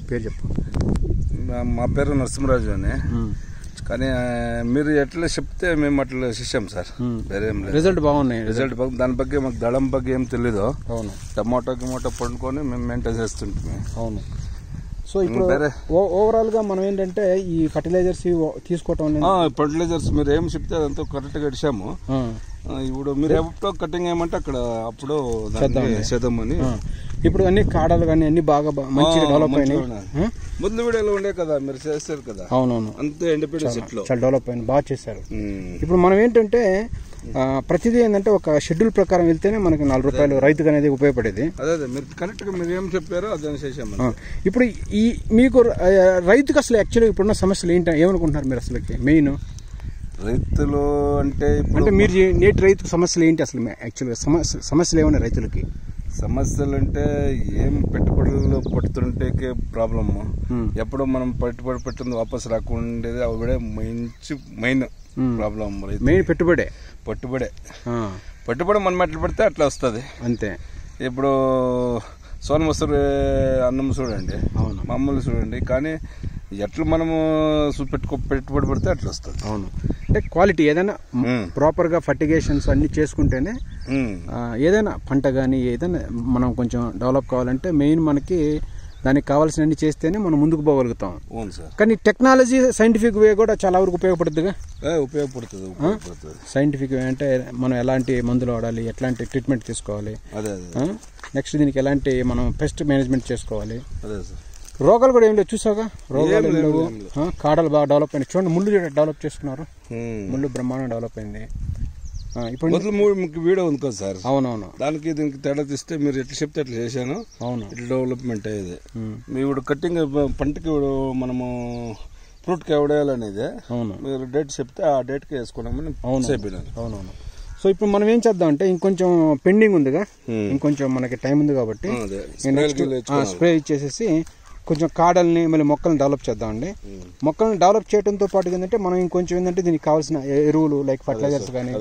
పేరు చెప్పు. మా పేరు నరసింహరాజు అని. కానీ మీరు ఎట్లా చెప్తే మేము అట్లా చేసాం సార్. వేరేం లేదు. రిజల్ట్ బాగున్నాయి. రిజల్ట్ దాని ಬಗ್ಗೆ మాకు దళం ಬಗ್ಗೆ ఏం తెలీదు. అవును. టమాటో పండుకొని మేము మెయింటైన్ చేస్తుంటాం. అవును. సో ఇప్పుడు ఓవరాల్ గా మనం ఏంటంటే ఈ ఫర్టిలైజర్స్ తీసుకోవటం, ఫర్టిలైజర్స్ మీరు ఏం చెప్తే అదంతా కరెక్ట్ గా ఇచ్చాము. ఇప్పుడు మీరు ఎప్పుడు కటింగ్ ఏమంటే అక్కడ అప్పుడు చేద్దామని. ఇప్పుడు అన్ని కాడలు కానీ అన్ని బాగా మంచిగా డెవలప్ అయినాయి. మొదలు వీడియోలో ఉండే కదా మీరు చేస్తారు కదా. అవునవును. అంతే ఇండిపెండెన్స్ ఇట్లా చాలా డెవలప్ అయింది, బాగా చేశారు. ఇప్పుడు మనం ఏంటంటే ప్రతిదీ ఏంటంటే ఒక షెడ్యూల్ ప్రకారం వెళ్తేనే మనకి ₹4 రైతుకు అనేది ఉపయోగపడేది. అదే మీరు కరెక్ట్ గా మీరు ఏం చెప్పారో అదే చేసాము. ఇప్పుడు ఈ మీకు రైతుకు అసలు యాక్చువల్గా ఇప్పుడున్న సమస్యలు ఏంటి, ఏమనుకుంటున్నారు మీరు అసలుకి? మెయిన్ రైతులు అంటే మీరు నేటి రైతు సమస్యలు ఏంటి అసలు? యాక్చువల్గా సమస్యలు ఏమన్నా రైతులకి? సమస్యలు అంటే ఏం పెట్టుబడులు పడుతుంటే ప్రాబ్లమ్. ఎప్పుడు మనం పెట్టుబడి పెట్టింది వాపస్ రాకుండేది అవిడే మెయిన్ ప్రాబ్లం. మెయిన్ పెట్టుబడి మనం ఎట్లా పెడితే అట్లా వస్తుంది అంతే. ఇప్పుడు సోన మసూరి అన్నం చూడండి, మామూలు చూడండి, కానీ ఎట్లా మనము పెట్టుబడి పెడితే అట్లా వస్తుంది. అవును. అంటే క్వాలిటీ ఏదైనా ప్రాపర్ గా ఫర్టిగేషన్స్ అన్ని చేసుకుంటేనే ఏదైనా పంట కానీ ఏదైనా మనం కొంచెం డెవలప్ కావాలంటే మెయిన్ మనకి దానికి కావాల్సిన అన్ని చేస్తేనే మనం ముందుకు పోగలుగుతాం. కానీ టెక్నాలజీ సైంటిఫిక్ వే కూడా చాలా వరకు ఉపయోగపడుతుంది. సైంటిఫిక్ వే అంటే మనం ఎలాంటి మందులు వాడాలి, ఎట్లాంటి ట్రీట్మెంట్ తీసుకోవాలి, నెక్స్ట్ దీనికి ఎలాంటి మనం పెస్ట్ మేనేజ్మెంట్ చేసుకోవాలి. రోగాలు కూడా ఏం లేదు, చూసాగా రోగాలు ఏం లేవు. కాడలు బాగా డెవలప్ అయినాయి. చూడండి, ముళ్ళు డెవలప్ చేసుకున్నారు. ముళ్ళు బ్రహ్మాండం డెవలప్ అయింది. ఇప్పుడు వీడియో ఉంది కదా సార్. అవునవును. దానికి దీనికి తేడా తీస్తే మీరు ఎట్లా చెప్తే అట్లా చేశాను. అవును. ఇట్లా డెవలప్మెంట్ అయ్యేది. ఇప్పుడు కట్టింగ్ పంటకి మనము ఫ్రూట్ కి ఎవడేయాలనేది మీరు డేట్ చెప్తే ఆ డేట్ కి వేసుకున్నామని చెప్పినాను. అవునవును. సో ఇప్పుడు మనం ఏం చేద్దాం అంటే ఇంకొంచెం పెండింగ్ ఉందిగా, ఇంకొంచెం మనకి టైం ఉంది కాబట్టి స్ప్రే ఇచ్చేసేసి కొంచెం కాడల్ని మళ్ళీ మొక్కల్ని డెవలప్ చేద్దామండి. మొక్కల్ని డెవలప్ చేయడంతో పాటు ఏంటంటే మనం ఇంకొంచెం ఏంటంటే దీనికి కావాల్సిన ఎరువులు లైక్ ఫర్టిలైజర్స్ కానీ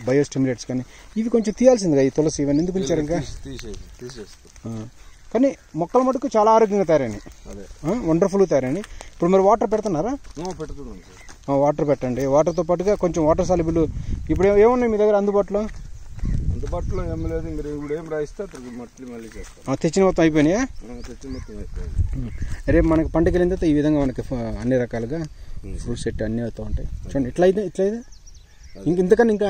బయోస్టిమ్యులేట్స్ కానీ ఇవి కొంచెం తీయాల్సిందిగా, ఈ తులసి ఇవన్నీ ఎందుకు ఉంచారు ఇంకా. కానీ మొక్కల మటుకు చాలా ఆరోగ్యంగా తయారైనాయి, వండర్ఫుల్గా తయారైనాయి. ఇప్పుడు మీరు వాటర్ పెడుతున్నారా? వాటర్ పెట్టండి. వాటర్తో పాటుగా కొంచెం వాటర్ సాల్యుబుల్ ఇప్పుడు ఏమున్నాయి మీ దగ్గర అందుబాటులో? అందుబాటులో ఏం లేదు. మీరు ఇప్పుడు ఏం రాయిస్తే మళ్ళీ చేస్తాం. తెచ్చిన మొత్తం అయిపోయినాయా? రేపు మనకి పంటకి వెళ్ళిన తర్వాత ఈ విధంగా మనకి అన్ని రకాలుగా ఫ్రూట్ సెట్ అన్నీ అవుతూ ఉంటాయి. చూడండి, ఇట్లయితే ఇంతకన్నా ఇంకా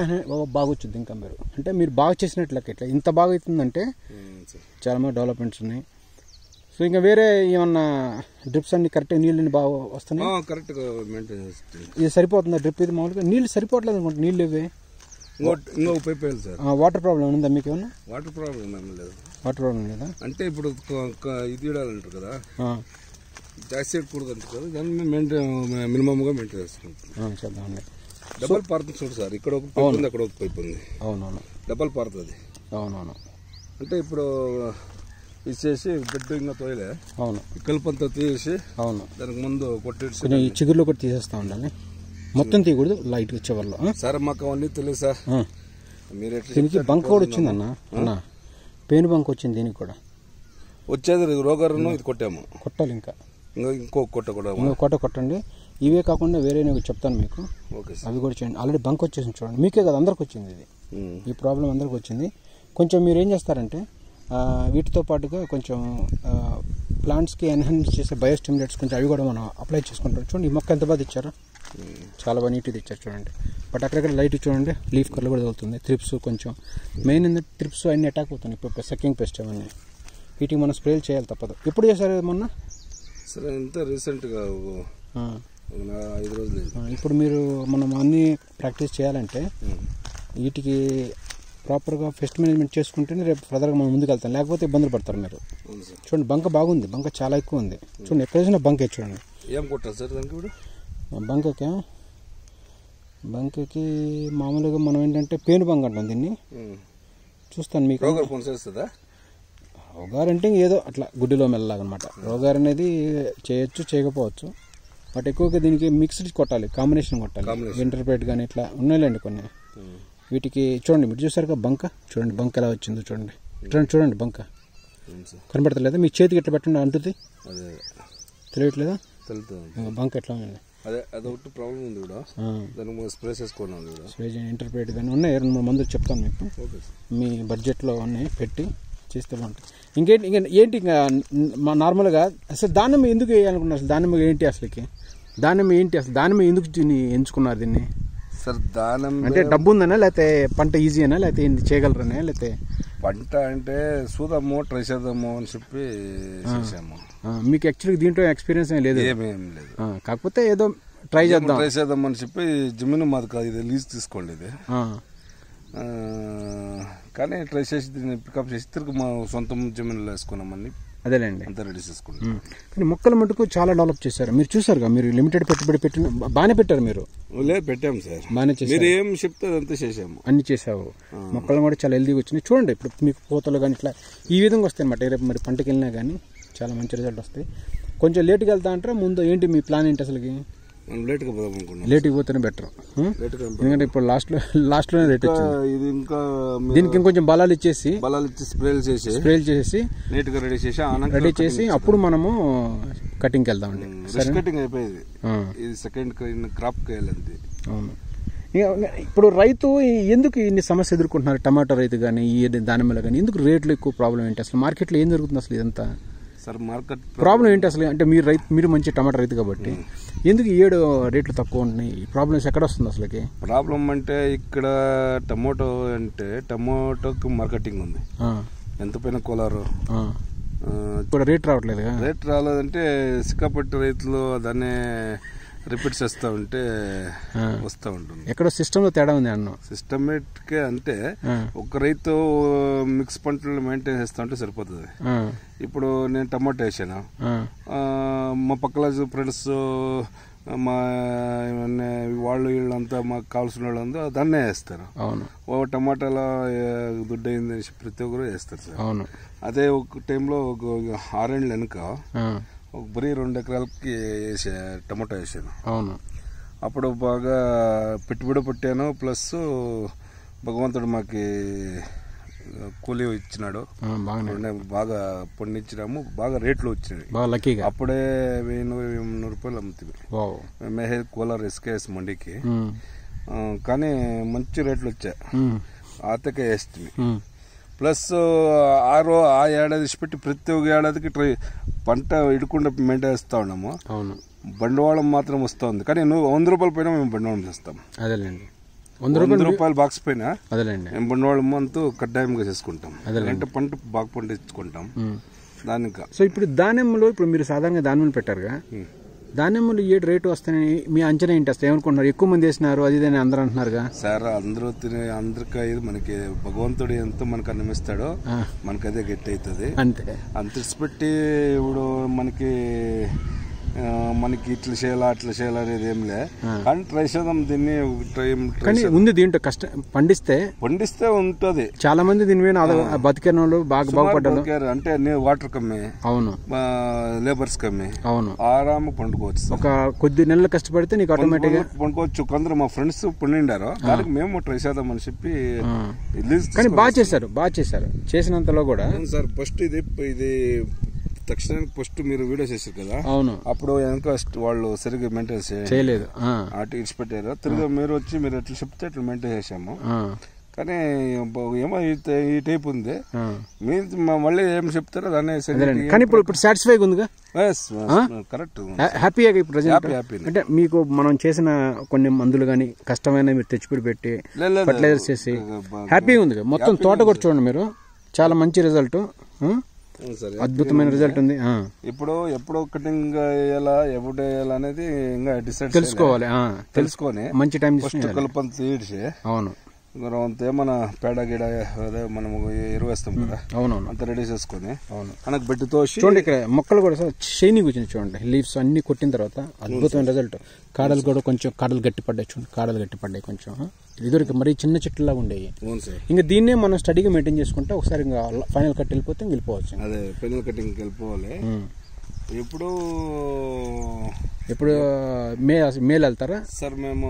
బాగా వచ్చింది. ఇంకా మీరు బాగా చేసినట్లకి ఇట్లా ఇంత బాగా అవుతుందంటే చాలా మంది డెవలప్మెంట్స్ ఉన్నాయి. సో ఇంకా వేరే ఏమన్నా డ్రిప్స్ అన్ని కరెక్ట్గా నీళ్ళు బాగా వస్తున్నాయి? కరెక్ట్గా మెయింటైన్ చేస్తుంది. ఇది సరిపోతుందా డ్రిప్? ఇది మామూలుగా నీళ్ళు సరిపోవట్లేదు అనుకుంటా. నీళ్ళు ఇవే ఇంకో పైప్ వేయాలి సార్. వాటర్ ప్రాబ్లం ఉందా మీకు ఏమన్నా? వాటర్ ప్రాబ్లం ఏం లేదు. వాటర్ ప్రాబ్లం లేదా? అంటే ఇప్పుడు ఇది ఇడాలంటారు కదా, జాస్తి కూడదు అంటారు కదా, దాన్ని మినిమమ్ గా మెయింటైన్ చేస్తున్నాం. చేద్దామండి. డబల్ పారుతుంది చూడు సార్, ఇక్కడ ఒక పైప్ ఉంది, అక్కడ ఒక పైప్ ఉంది. అవునవును. డబల్ పారుతుంది. అవునవును. అంటే ఇప్పుడు ఇచ్చేసి బెడ్ ఇంకా తోయలే. అవును. కలుపంతా తీసి అవును దానికి ముందు కొట్టేసి కొంచెం ఈ చిగురులో కూడా తీసేస్తా ఉండాలి. మొత్తం తీయకూడదు, లైట్ వచ్చేవాళ్ళు. సార్ మాకు అవన్నీ తెలియదు సార్. దీనికి బంక్ కూడా వచ్చింది అన్న, పెయిన్ బంక్ వచ్చింది. దీనికి కూడా వచ్చేది రోగారును ఇది కొట్టాము. కొట్టాలి ఇంకా ఇంకో కొట్ట కూడా కొట్టండి. ఇవే కాకుండా వేరే నేను చెప్తాను మీకు, అవి కూడా చేయండి. ఆల్రెడీ బంక్ వచ్చేసింది చూడండి. మీకే కదా అందరికి వచ్చింది ఇది, ఈ ప్రాబ్లం అందరికి వచ్చింది. కొంచెం మీరు ఏం చేస్తారంటే వీటితో పాటుగా కొంచెం ప్లాంట్స్కి ఎన్హాన్స్ చేసే బయోస్టిమ్యులేట్స్ కొంచెం అవి కూడా మనం అప్లై చేసుకుంటాం. చూడండి, ఈ మొక్క ఎంత బాగా ఇచ్చారో, చాలా బాగా నీట్గా ఇచ్చారు చూడండి. బట్ అక్కడక్కడ లైట్ చూడండి, లీఫ్ కలర్ కూడా తగులుతుంది. త్రిప్స్ కొంచెం మెయిన్ ఏంటంటే త్రిప్స్ అన్ని అటాక్ అవుతున్నాయి. ఇప్పుడు సెక్కింగ్ పెస్ట్ అవన్నీ, వీటికి మనం స్ప్రేలు చేయాలి తప్పదు. ఎప్పుడు చేశారు మొన్న? సరే, ఎంత రీసెంట్గా 5 రోజులు. ఇప్పుడు మీరు మనం అన్ని ప్రాక్టీస్ చేయాలంటే వీటికి ప్రాపర్గా పెస్ట్ మేనేజ్మెంట్ చేసుకుంటేనే రేపు ఫర్దర్గా మనం ముందుకు వెళ్తాం, లేకపోతే ఇబ్బందులు పడతారు మీరు. చూడండి, బంక బాగుంది, బంక చాలా ఎక్కువ ఉంది. చూడండి, ఎక్కడ చూసినా బంకే. చూడండి, ఏం కొట్టారు సార్ దానికి? ఇప్పుడు బంకకి మామూలుగా మనం ఏంటంటే పేను బంక్ అంటాం దీన్ని. చూస్తాను మీకు. రోగారంటే ఏదో అట్లా గుడ్డిలో మెల్లలాగనమాట. రోగారు అనేది చేయొచ్చు, చేయకపోవచ్చు. బట్ ఎక్కువగా దీనికి మిక్స్డ్ కొట్టాలి, కాంబినేషన్ కొట్టాలి. ఇంటర్ప్రేట్ కానీ ఇట్లా ఉన్నాయిలేండి కొన్ని. వీటికి చూడండి, మీరు చూసారుగా బంక, చూడండి బంక్ ఎలా వచ్చిందో చూడండి. చూడండి బంక కనబడతలేదా? మీ చేతికి ఎట్లా పెట్టండి అంటుంది, తెలియట్లేదా? బంక్ ఎట్లా ఉంది? అదే అదొకటి ప్రాబ్లం ఉంది కూడా, దానికి స్ప్రే చేసుకున్నాను కూడా. స్ప్రే ఇంటర్ప్రేట్ దాన్ని ఉన్నాయి 2-3 మందులు చెప్తాను మీకు, మీ బడ్జెట్లో ఉన్నాయి పెట్టి చేస్తే బాగుంటుంది. ఇంకేంటి ఏంటి ఇంకా నార్మల్గా అసలు దానిమ్మ ఎందుకు వేయాలనుకున్నారు? అసలు దానిమ్మ ఏంటి అసలుకి? దానిమ్మ ఏంటి అసలు? దానిమ్మ ఎందుకు ఎంచుకున్నారు దీన్ని? సార్ దానిమ్మ అంటే డబ్బు ఉందనా, లేకపోతే పంట ఈజీ అయినా, లేకపోతే ఏంటి చేయగలరనే, లేకపోతే పంట అంటే చూద్దాము ట్రై చేద్దాము అని చెప్పి చేసాము. మీకు యాక్చువల్గా దీంట్లో ఎక్స్పీరియన్స్ ఏం లేదు? ఏమేం లేదు, కాకపోతే ఏదో ట్రై చేద్దాం అని చెప్పి జమీను మాది కాదు, ఇది లీజ్ తీసుకోండి ఇది. కానీ ట్రై చేసి దీన్ని పికప్ చేసి తిరిగి మా సొంత జమీన్లో వేసుకున్నామని అదేలేండి అంతా రెడీ చేసుకుంటాం. కానీ మొక్కల మటుకు చాలా డెవలప్ చేశారు. మీరు చూసారుగా, మీరు లిమిటెడ్ పెట్టుబడి పెట్టిన బాగానే పెట్టారు మీరు. లేదు పెట్టాము సార్, బాగానే చేశారు. మీరు ఏం చెప్తే అంతా చేసాము, అన్ని చేసావు. మొక్కలు కూడా చాలా హెల్దీగా వచ్చినాయి. చూడండి ఇప్పుడు మీకు పూతలు కానీ ఇట్లా ఈ విధంగా వస్తాయి అన్నమాట. రేపు మరి పంటకి వెళ్ళినా కానీ చాలా మంచి రిజల్ట్ వస్తాయి. కొంచెం లేట్గా వెళ్తా అంటారా? ముందు ఏంటి మీ ప్లాన్ ఏంటి అసలుకి? లేట్గా పోదాం అనుకున్నాం. లేట్గా పోతేనే బెటర్, ఎందుకంటే ఇప్పుడు లాస్ట్లోనే రేట్ వచ్చింది. ఇది ఇంకా దీనికి ఇంకొంచెం బలాలు ఇచ్చేసి స్ప్రేలు చేసి నీట్గా రెడీ చేసి అప్పుడు మనము కటింగ్కి వెళ్దామండి. కటింగ్ అయిపోయింది, ఇది సెకండ్ క్రాప్కి వెళ్ళింది. అవును. ఇప్పుడు రైతు ఎందుకు ఇన్ని సమస్య ఎదుర్కొంటున్నారు? టమాటో రైతు కానీ ఈ దానిమ్మలు కానీ ఎందుకు రేట్లు ఎక్కువ ప్రాబ్లం ఏంటి? అసలు మార్కెట్లో ఏం జరుగుతుంది అసలు? ఇదంతా సార్ మార్కెట్ ప్రాబ్లం ఏంటి అసలు? అంటే మీరు మంచి టమాటా రైతు కాబట్టి ఎందుకు 7 రేట్లు తక్కువ ఉంటున్నాయి? ఈ ప్రాబ్లమ్స్ ఎక్కడ వస్తుంది అసలుకి? ప్రాబ్లం అంటే ఇక్కడ టమోటో అంటే టమోటోకి మార్కెటింగ్ ఉంది, ఎంత పైన కోలారు ఇప్పుడు రేట్ రావట్లేదు. రేట్ రాలేదంటే సిక్కాపట్టి రైతులు దాన్ని రిపీట్ చేస్తూ ఉంటే వస్తూ ఉంటుంది. ఎక్కడో సిస్టంలో తేడా ఉంది అన్న. సిస్టమేటిక్గా అంటే ఒక రైతు మిక్స్ పంటలు మెయింటైన్ చేస్తా ఉంటే సరిపోతుంది. ఇప్పుడు నేను టమాటో వేసాను, మా పక్కల ఫ్రెండ్స్ మా వీళ్ళంతా మాకు కావాల్సిన వాళ్ళంతా దాన్నే వేస్తారు. అవును, ఓ టమాటాలో దుడ్డు అయింది ప్రతి ఒక్కరు వేస్తారు సార్. అవును. అదే ఒక టైంలో 6 ఏళ్ళ వెనుక ఒక బరీ 2 ఎకరాలకి టమాటో వేసాను. అవును, అప్పుడు బాగా పెట్టుబడి పెట్టాను, ప్లస్ భగవంతుడు మాకి కూలీ ఇచ్చినాడు, బాగా పండించినాము, బాగా రేట్లు వచ్చినాయి. అప్పుడే 1000-1100 రూపాయలు అమ్ముతుంది మేమే కోలార్ ఎస్కేఎస్ మండికి. కానీ మంచి రేట్లు వచ్చాయి, ఆతకే వేస్తుంది. ప్లస్ ఆ ఏడాది పెట్టి ప్రతి ఒక్క ఏడాదికి పంట ఇడకుండా మెయింటైన్ చేస్తూ ఉన్నాము. బండవాళం మాత్రం వస్తూ ఉంది, కానీ 100 రూపాయల పైన మేము బండవాళం చేస్తాం. అదేలేండి, 100 రూపాయల బాక్స్ పైన మేము బండవాళం అంతా కడ్డాయంగా చేసుకుంటాం. అంటే పంట బాగా పండించుకుంటాం దానికి. సో ఇప్పుడు దానిమ్మలో ఇప్పుడు మీరు సాధారణంగా దానిమ్మలు పెట్టారుగా, దానిమ్మలు 7 రేటు వస్తాయని మీ అంచనా ఏంటి? అసలు ఏమనుకుంటున్నారు? ఎక్కువ మంది వేసినారు అది ఇదని అందరూ అంటున్నారుగా సార్. అందరికీ మనకి భగవంతుడు ఎంతో మనకు అన్నమిస్తాడో మనకి అదే గట్టి అవుతుంది అంతే. అంత పెట్టి ఇప్పుడు మనకి ఇట్లా చేయాలా అట్లా చేయాలా అనేది ఏం లే, కానీ ట్రై చేద్దాం దీన్ని. కానీ ఉంది దీంట్లో కష్టం, పండిస్తే ఉంటది. చాలా మంది దీని మీద బతికిన వాళ్ళు బాగా బాగుపడ్డారు. అంటే వాటర్ కమ్మి, అవును, లేబర్స్ కమ్మి, అవును, ఆరాము పండుకోవచ్చు. ఒక కొద్ది నెలలు కష్టపడితే నీకు ఆటోమేటిక్ గా పండుకోవచ్చు. కొందరు మా ఫ్రెండ్స్ పండిండారు, దానికి మేము ట్రై చేద్దాం అని చెప్పి. కానీ బాగా చేశారు చేసినంతలో కూడా. సార్ ఫస్ట్ ఇది తక్షణానికి ఫస్ట్ మీరు వీడియో చేశారు కదా, అవును, అప్పుడు వెనక వాళ్ళు సరిగ్గా మెయింటైన్ చేయలేదు, అటు ఇచ్చిపెట్టారు. తిరిగి మీరు వచ్చి మీరు ఎట్లా చెప్తే అట్లా మెయింటైన్ చేసాము. కానీ ఏమో ఈ టైప్ ఉంది, మీరు మళ్ళీ ఏం చెప్తారో దాన్ని. కానీ ఇప్పుడు సాటిస్ఫై ఉందిగా, కరెక్ట్, హ్యాపీగా ఇప్పుడు అంటే మీకు మనం చేసిన కొన్ని మందులు కానీ కష్టమైన మీరు తెచ్చిపెట్టి ఫర్టిలైజర్స్ చేసి హ్యాపీగా ఉంది. మొత్తం తోట కూడా చూడండి మీరు, చాలా మంచి రిజల్ట్, అద్భుతమైన రిజల్ట్ ఉంది. ఇప్పుడు ఎప్పుడు కటింగ్ వేయాలా ఎప్పుడు వేయాలా అనేది ఇంకా డిసైడ్ తెలుసుకొని మంచి టైం కలుపంత ఈడ్చి, అవును, ఏమన్నా పేడ గిడ అదే మనం ఎరువు వేస్తాం కదా, అవునవును, అంత రెడీ చేసుకుని మనకు బెడ్తో చూడండి. ఇక్కడ మొక్కలు కూడా షైనింగ్ వచ్చింది చూడండి, లీవ్స్ అన్ని కొట్టిన తర్వాత అద్భుతమైన రిజల్ట్. కాడలు కూడా కొంచెం కాడలు గట్టిపడ్డాయి చూడండి, కాడలు గట్టిపడ్డాయి కొంచెం. ఇదివరకు మరీ చిన్న చెట్టులా ఉండేవి. ఇంకా దీన్నే మనం స్టడీగా మెయింటైన్ చేసుకుంటే ఒకసారి ఇంకా ఫైనల్ కట్ వెళ్ళిపోతే వెళ్ళిపోవచ్చు. అదే ఫైనల్ కటింగ్ వెళ్ళిపోవాలి. ఇప్పుడు మేలు వెళ్తారా సార్? మేము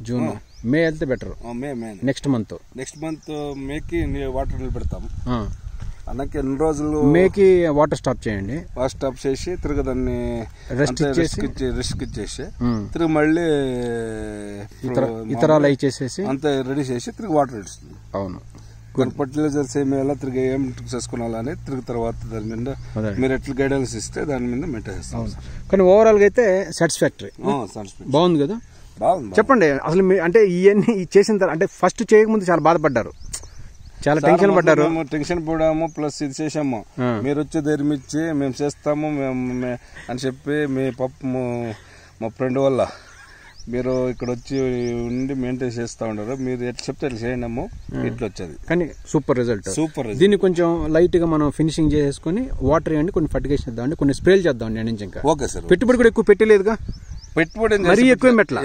జూన్ మే వెళ్తే బెటర్. మే నెక్స్ట్ మంత్ మేకి వాటర్ నిలబెడతాం. అన్నకి ఎన్ని రోజులు మేకి వాటర్ స్టాప్ చేయండి, వాటర్ స్టాప్ చేసి తిరిగి దాన్ని రెస్ట్ ఇచ్చేసి తిరిగి మళ్ళీ ఇతరాలు అవి చేసేసి అంతా రెడీ చేసి తిరిగి వాటర్ ఇస్తుంది. అవును, ఫర్టిలైజర్స్ ఏమి ఎలా తిరిగి ఏం చేసుకోవాలని తిరిగి తర్వాత దాని మీద మీరు ఎట్లా గైడెన్స్ ఇస్తే దాని మీద మెయింటైన్ చేస్తాం. కానీ ఓవరాల్ గా అయితే సాటిస్ఫాక్టరీ బాగుంది కదా. బాగుంది. చెప్పండి అసలు అంటే ఇవన్నీ చేసిన తర్వాత అంటే ఫస్ట్ చేయకముందు చాలా బాధపడ్డారు, చాలా టెన్షన్ పడ్డారు. టెన్షన్ పడాము, ప్లస్ ఇది చేసాము, మీరు వచ్చి ధైర్యం ఇచ్చి మేము చేస్తాము అని చెప్పి మీ మా ఫ్రెండ్ వల్ల మీరు ఇక్కడ వచ్చి ఉండి మెయింటైన్ చేస్తూ ఉండరు. మీరు ఎట్లా చెప్తే ఎట్లా చేయడము ఇట్లా వచ్చేది. కానీ సూపర్ రిజల్ట్. సూపర్. దీన్ని కొంచెం లైట్ గా మనం ఫినిషింగ్ చేసుకుని వాటర్ వేయండి, కొన్ని ఫర్టిగేషన్ ఇద్దామండి, కొన్ని స్ప్రేలు చేద్దాం నుంచి. ఇంకా ఓకే సార్. పెట్టుబడి కూడా ఎక్కువ పెట్టలేదుగా, పెట్టుబడి మరీ ఎక్కువ పెట్టలా,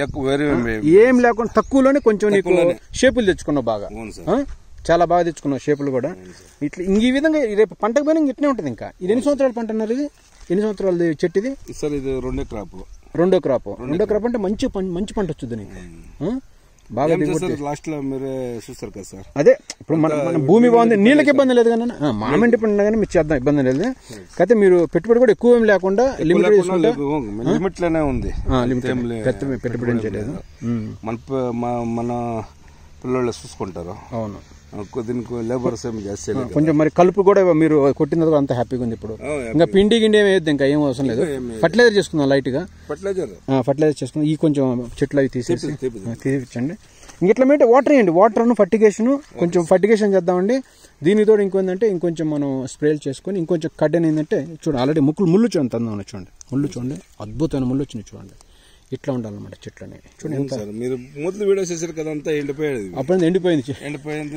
ఏం లేకుండా తక్కువలోనే కొంచెం నీకు షేపులు తెచ్చుకున్నావు బాగా, చాలా బాగా తెచ్చుకున్నావు షేపులు కూడా. ఇట్లా ఇంక ఈ విధంగా రేపు పంటకు పోయినా ఇట్నే ఉంటుంది. ఇంకా ఇది ఎన్ని సంవత్సరాల పంట అన్నారు? ఇది ఎన్ని సంవత్సరాలు చెట్టు ఇది? సార్ ఇది రెండో క్రాప్ అంటే మంచి పంట వచ్చింది నీకు బాగా. లాస్ట్ లో మీరే చూస్తారు కదా సార్. అదే ఇప్పుడు మన భూమి బాగుంది, నీళ్ళకి ఇబ్బంది లేదు కానీ మామిడి పండు కానీ మీరు చేద్దాం, ఇబ్బంది లేదు. అయితే మీరు పెట్టుబడి కూడా ఎక్కువ ఏం లేకుండా లిమిట్ లోనే ఉంది, పెట్టుబడి ఏం చేయలేదు. మన పిల్లలు చూసుకుంటారు. అవును, దీనికి లేబర్స్ ఏమి చేస్తారు కొంచెం. మరి కలుపు కూడా మీరు కొట్టిన తర్వాత అంత హ్యాపీగా ఉంది. ఇప్పుడు ఇంకా పిండి గిండి ఏమి వేయద్దు, ఇంకా ఏం అవసరం లేదు. ఫర్టిలైజర్ చేసుకుందాం లైట్ గా, ఫర్టిలైజర్ చేసుకుందాం. ఈ కొంచెం చెట్లు అవి తీసేపించండి. ఇంక ఇట్లా మీద వాటర్ వేయండి, వాటర్ ఫర్టిగేషన్, కొంచెం ఫర్టిగేషన్ చేద్దామండి. దీనితో ఇంకొందంటే ఇంకొంచెం మనం స్ప్రేలు చేసుకుని ఇంకొంచెం కడ్డని ఏంటంటే చూడండి, ఆల్రెడీ ముళ్ళు చూడండి, తందా చూడండి, ముళ్ళు చూడండి, అద్భుతమైన ముళ్ళు వచ్చింది చూడండి. ఇట్లా ఉండాలన్నమాట చెట్లు అనేవి. చూడండి, మీరు మొదలు వీడియో చేశారు కదా, అంతా ఎండిపోయేది. అప్పుడు ఎండిపోయింది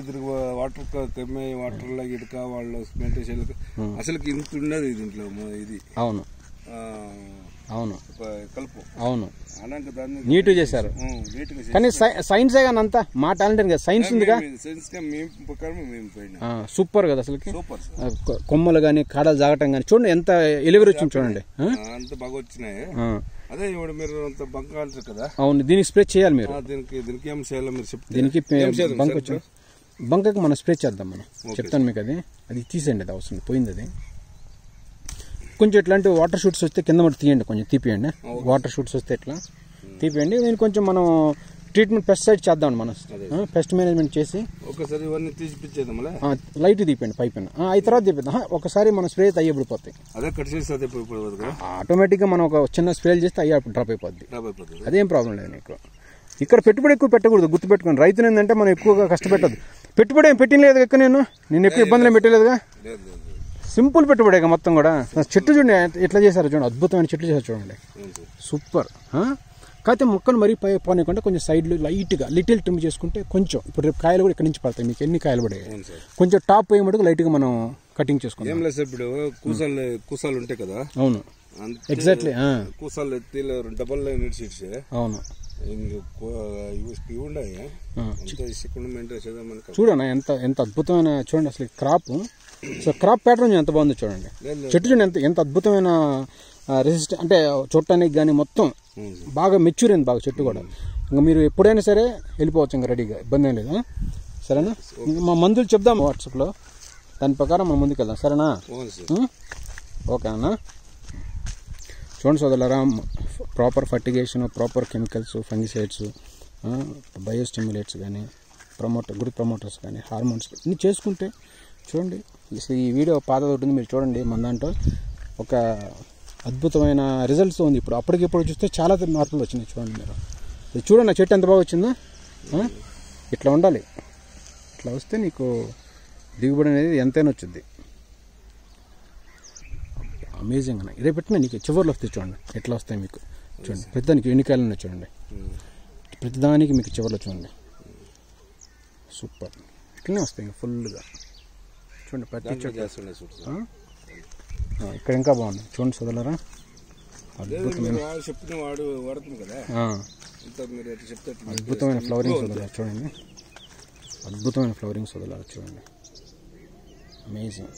తిరిగి వాటర్ తెమ్మే వాటర్ లో ఇటుక వాళ్ళు మెయింటైన్ అసలు ఇంత ఉండదు దీంట్లో ఇది. అవును అవును కలుపు. అవును, నీట్ చేశారు. కానీ సైన్స్ కానీ అంతా మా టాలెంట్ కదా, సైన్స్ ఉందిగా. సూపర్ కదా అసలు. కొమ్మలు గానీ కాడలు జాగటం గానీ చూడండి ఎంత ఎలివరి వచ్చింది చూడండి, అంత బాగా వచ్చినాయి. అదే ఇప్పుడు మీరు అంత బంక్ అంటారు కదా. అవును, దీనికి స్ప్రే చేయాలి మీరు. దీనికి ఏం చేయాలో మీరు చెప్తే. దీనికి బంక్ వచ్చింది, బంకకి మనం స్ప్రే చేద్దాం మనం. చెప్తాను మీకు, అది తీసేయండి, అది అవసరం పోయింది. అది కొంచెం ఇట్లాంటి వాటర్ షూట్స్ వస్తే కింద మట్టి తీయండి, కొంచెం తీపియండి. వాటర్ షూట్స్ వస్తే ఇట్లా తీపియండి. నేను కొంచెం మనం ట్రీట్మెంట్ పెస్టిసైడ్ చేద్దాం, మనం పెస్ట్ మేనేజ్మెంట్ చేసి ఒకసారి ఇవన్నీ తీసిపించేద్దాం. లైట్ తీపియండి పైప్, అవి తర్వాత తీపిద్దాం. ఒకసారి మనం స్ప్రే అయ్యే పడిపోతాయి, ఆటోమేటిక్ గా మనం ఒక చిన్న స్ప్రేలు చేస్తే అయ్యే డ్రాప్ అయిపోద్ది. అదేం ప్రాబ్లం లేదు నీకు. ఇక్కడ పెట్టుబడి ఎక్కువ పెట్టకూడదు, గుర్తుపెట్టుకోండి. రైతు ఏంటంటే మనం ఎక్కువగా కష్టపెట్టదు. పెట్టుబడి ఏం పెట్టలేదు ఎక్కువ, నేను ఎక్కువ ఇబ్బందులు పెట్టలేదుగా. సింపుల్ పెట్టుబడి మొత్తం కూడా. చెట్లు చూడండి ఎట్లా చేశారు చూడండి, అద్భుతమైన చెట్లు చేశారు చూడండి, సూపర్. కాకపోతే మొక్కలు మరీ పోనీకుండా కొంచెం సైడ్లు లైట్గా లిటిల్ ట్రిమ్ చేసుకుంటే కొంచెం, ఇప్పుడు రేపు కాయలు కూడా ఇక్కడ నుంచి పడతాయి. మీకు ఎన్ని కాయలు పడాయి, కొంచెం టాప్ పోయే మటుకు లైట్గా మనం కటింగ్ చేసుకుంటాం. ఇప్పుడు కూసాలు ఉంటాయి కదా. అవును, ఎగ్జాక్ట్లీ. కూసాలు ఎత్తి డబల్ నిడిచి. అవును, చూడన్నా ఎంత అద్భుతమైన చూడండి అసలు క్రాప్. సో క్రాప్ ప్యాటర్న్ ఎంత బాగుందో చూడండి. చెట్టు చూడండి ఎంత అద్భుతమైన రెసిస్ట్, అంటే చూడటానికి కానీ మొత్తం బాగా మెచ్యూర్ అయింది బాగా చెట్టు కూడా. ఇంకా మీరు ఎప్పుడైనా సరే వెళ్ళిపోవచ్చు ఇంకా రెడీగా, ఇబ్బంది ఏం లేదు. సరేనా, ఇంకా మా మందులు చెప్దాము వాట్సాప్లో, దాని ప్రకారం మనం ముందుకు వెళ్దాం. సరేనా, ఓకే అన్న. చూడండి సోదరులారా, proper fertigation, proper chemicals, fungicides, biostimulants కానీ, గ్రోత్ ప్రమోటర్స్ కానీ, హార్మోన్స్ ఇన్ని చేసుకుంటే చూడండి. ఈ వీడియో పాత ఉంటుంది, మీరు చూడండి. మన దాంట్లో ఒక అద్భుతమైన రిజల్ట్స్ ఉంది. ఇప్పుడు అప్పటికిప్పుడు చూస్తే చాలా మార్పులు వచ్చినాయి చూడండి. మీరు ఇది చూడండి, చెట్టు ఎంత బాగా వచ్చిందో. ఇట్లా ఉండాలి, ఇట్లా వస్తే నీకు దిగుబడి అనేది ఎంతైనా వచ్చింది. అమేజింగ్ అన్న. ఇదే పెట్టినా నీకు చివరిలో వస్తాయి చూడండి ఎట్లా వస్తాయి మీకు. చూడండి ప్రతిదానికి ఎన్నికాయలు ఉన్నాయి చూడండి, ప్రతిదానికి మీకు చివరిలో చూడండి సూపర్. ఇట్లనే వస్తాయి ఫుల్గా చూడండి ప్రతి చెట్టు. ఇక్కడ ఇంకా బాగుంది చూడండి సోదరులారా, అద్భుతమైన అద్భుతమైన ఫ్లవరింగ్ సోదరులారా చూడండి, అద్భుతమైన ఫ్లవరింగ్ సోదరులారా చూడండి, అమేజింగ్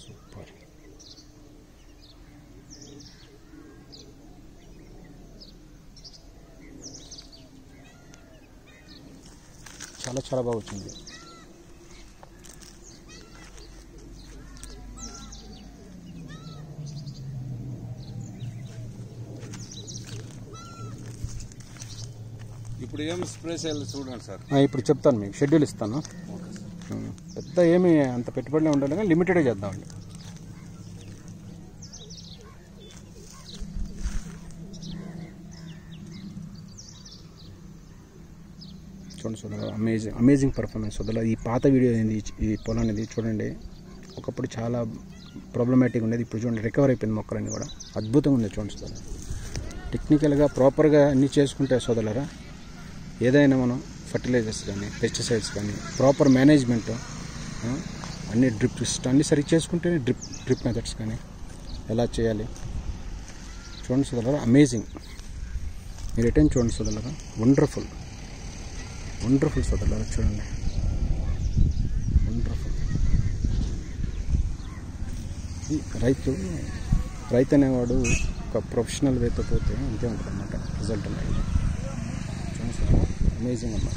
సూపర్. చాలా చాలా బాగా వచ్చింది. ఇప్పుడు ఏం స్ప్రే చేయాలి చూడండి సార్. ఇప్పుడు చెప్తాను మీకు, షెడ్యూల్ ఇస్తాను. పెద్ద ఏమి అంత పెట్టుబడిలో ఉండాలి కానీ లిమిటెడ్గా చేద్దామండి. చూడండి సోదరులు, అమేజింగ్ పర్ఫార్మెన్స్ సోదరులు. ఈ పాత వీడియో ఏంది, ఈ పొలాన్ని చూడండి. ఒకప్పుడు చాలా ప్రాబ్లమాటిక్ ఉండేది, ఇప్పుడు చూడండి రికవర్ అయిపోయింది మొక్కలన్నీ కూడా. అద్భుతంగా ఉంది చూడండి సోదరులు. టెక్నికల్గా ప్రాపర్గా అన్నీ చేసుకుంటే సోదరులరా, ఏదైనా మనం ఫర్టిలైజర్స్ కానీ పెస్టిసైడ్స్ కానీ ప్రాపర్ మేనేజ్మెంట్ అన్ని డ్రిప్ సిస్టమ్ అన్నీ సరిగ్గా చేసుకుంటేనే డ్రిప్ మెథడ్స్ కానీ ఎలా చేయాలి చూడండి సోదరులరా. అమేజింగ్. మీరు ఎటైనా చూడండి సోదరులరా, వండర్ఫుల్ సోదరులరా, చూడండి వండర్ఫుల్. రైతు అనేవాడు ఒక ప్రొఫెషనల్ వేతో పోతే అంతే ఉంటుంది అన్నమాట రిజల్ట్ అనేది. చూడండి సార్, అమేజింగ్ అన్నమాట.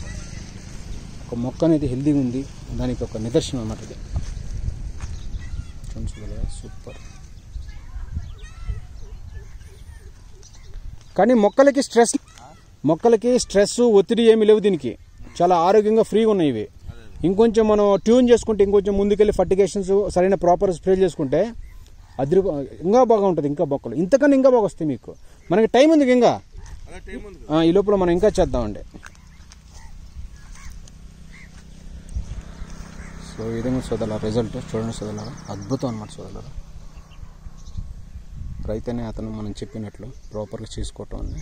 ఒక మొక్క అనేది హెల్దీగా ఉంది, దానికి ఒక నిదర్శనం అన్నమాట ఇది. చూడండి సార్, సూపర్. కానీ మొక్కలకి స్ట్రెస్ ఒత్తిడి ఏమీ లేవు దీనికి. చాలా ఆరోగ్యంగా ఫ్రీగా ఉన్నాయి ఇవి. ఇంకొంచెం మనం ట్యూన్ చేసుకుంటే, ఇంకొంచెం ముందుకెళ్ళి ఫర్టిగేషన్స్ సరైన ప్రాపర్ స్ప్రే చేసుకుంటే ఇంకా బాగా ఉంటుంది. ఇంకా మొక్కలు ఇంతకన్నా ఇంకా బాగా వస్తాయి మీకు. మనకి టైం ఉంది ఇంకా, ఈ లోపల మనం ఇంకా చేద్దామండి. సో ఈ విధంగా సోదరుల రిజల్ట్ చూడండి సోదరులారా, అద్భుతం అన్నమాట సోదరులారా. రైతనే అతను మనం చెప్పినట్లు ప్రాపర్గా చేసుకోవటం అని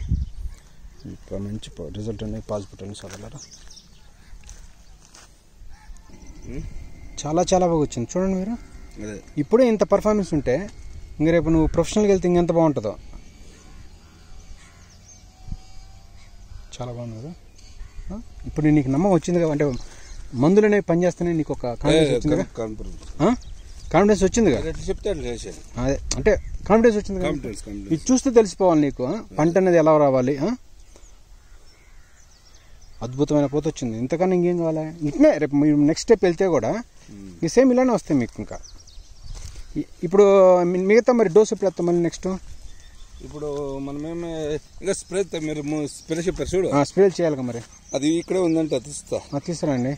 మంచి రిజల్ట్ అనేది పాజిటివ్ అని సోదరులారా. చాలా చాలా బాగా వచ్చింది చూడండి మీరు. ఇప్పుడే ఇంత పర్ఫార్మెన్స్ ఉంటే ఇంక రేపు నువ్వు ప్రొఫెషనల్కి వెళ్తే ఇంకెంత బాగుంటుందో. చాలా బాగుంది కదా. ఇప్పుడు నీకు నమ్మకం వచ్చింది కదా, అంటే మందులనే పనిచేస్తేనే నీకు ఒక కాన్ఫిడెన్స్ వచ్చింది కదా. కాన్ఫిడెన్స్ వచ్చింది కదా, అదే అంటే కాన్ఫిడెన్స్ వచ్చింది కదా. ఇది చూస్తే తెలిసిపోవాలి నీకు పంట అనేది ఎలా రావాలి. అద్భుతమైన పోత వచ్చింది. ఇంతకన్నా ఇంకేం కావాలి. ఇట్నే రేపు మీరు నెక్స్ట్ స్టెప్ వెళ్తే కూడా ఈ సేమ్ ఇలానే వస్తాయి మీకు. ఇంకా ఇప్పుడు మిగతా మరి డోస్ ఎప్పుడు వస్తాం మళ్ళీ నెక్స్ట్? ఇప్పుడు మనమేమి ఇంకా స్ప్రే మీరు స్ప్రే చెప్పారు చూడు, స్ప్రే చేయాలి మరి. అది ఇక్కడే ఉందంటే తీస్తారండి.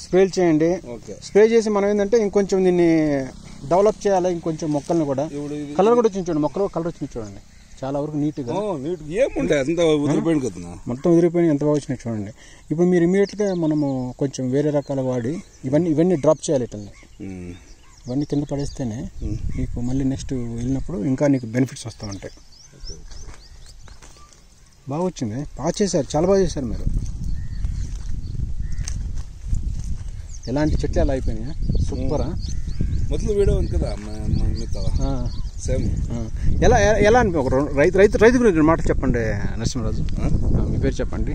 స్ప్రే చేయండి. స్ప్రే చేసి మనం ఏంటంటే ఇంకొంచెం దీన్ని డెవలప్ చేయాలి. ఇంకొంచెం మొక్కల్ని కూడా కలర్ కూడా వచ్చింది చూడండి, మొక్కలు కలర్ వచ్చింది చూడండి. చాలా వరకు నీట్గా మొత్తం వదిలిపోయి ఎంత బాగా వచ్చినాయి చూడండి. ఇప్పుడు మీరు ఇమీడియట్గా మనము కొంచెం వేరే రకాల వాడి ఇవన్నీ డ్రాప్ చేయాలి. ఇవన్నీ కింద పడేస్తేనే నీకు మళ్ళీ నెక్స్ట్ వెళ్ళినప్పుడు ఇంకా నీకు బెనిఫిట్స్ వస్తూ ఉంటాయి. బాగా వచ్చింది, బాగా చేశారు, చాలా బాగా చేశారు మీరు. ఎలాంటి చెట్లు ఎలా అయిపోయినాయా, సూపరా. మొదలు వీడియో ఉంది కదా సేమ్. ఎలా అనిపి ఒక రైతు గురించి మాట చెప్పండి నరసింహరాజు. మీ పేరు చెప్పండి.